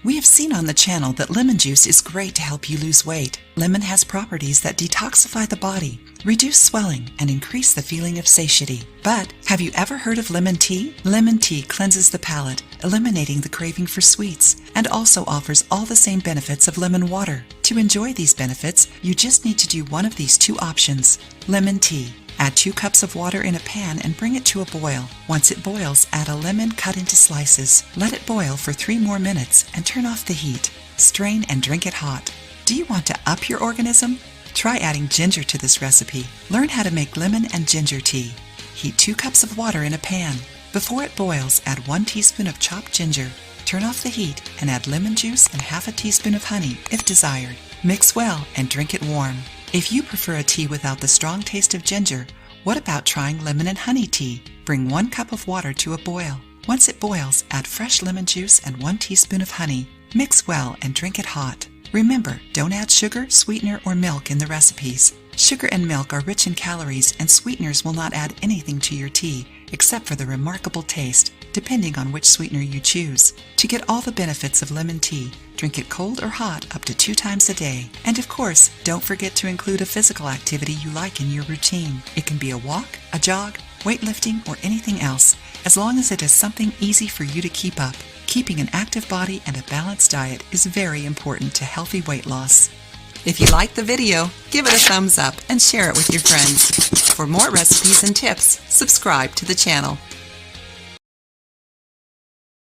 We have seen on the channel that lemon juice is great to help you lose weight. Lemon has properties that detoxify the body, reduce swelling, and increase the feeling of satiety. But have you ever heard of lemon tea? Lemon tea cleanses the palate, eliminating the craving for sweets, and also offers all the same benefits of lemon water. To enjoy these benefits, you just need to do one of these two options. Lemon tea. Add 2 cups of water in a pan and bring it to a boil. Once it boils, add a lemon cut into slices. Let it boil for 3 more minutes and turn off the heat. Strain and drink it hot. Do you want to up your organism? Try adding ginger to this recipe. Learn how to make lemon and ginger tea. Heat 2 cups of water in a pan. Before it boils, add 1 teaspoon of chopped ginger. Turn off the heat and add lemon juice and half a teaspoon of honey if desired. Mix well and drink it warm. If you prefer a tea without the strong taste of ginger, what about trying lemon and honey tea? Bring 1 cup of water to a boil. Once it boils, add fresh lemon juice and 1 teaspoon of honey. Mix well and drink it hot. Remember, don't add sugar, sweetener, or milk in the recipes. Sugar and milk are rich in calories, and sweeteners will not add anything to your tea except for the remarkable taste, depending on which sweetener you choose. To get all the benefits of lemon tea, drink it cold or hot up to 2 times a day. And of course, don't forget to include a physical activity you like in your routine. It can be a walk, a jog, weightlifting, or anything else, as long as it is something easy for you to keep up. Keeping an active body and a balanced diet is very important to healthy weight loss. If you liked the video, give it a thumbs up and share it with your friends. For more recipes and tips, subscribe to the channel.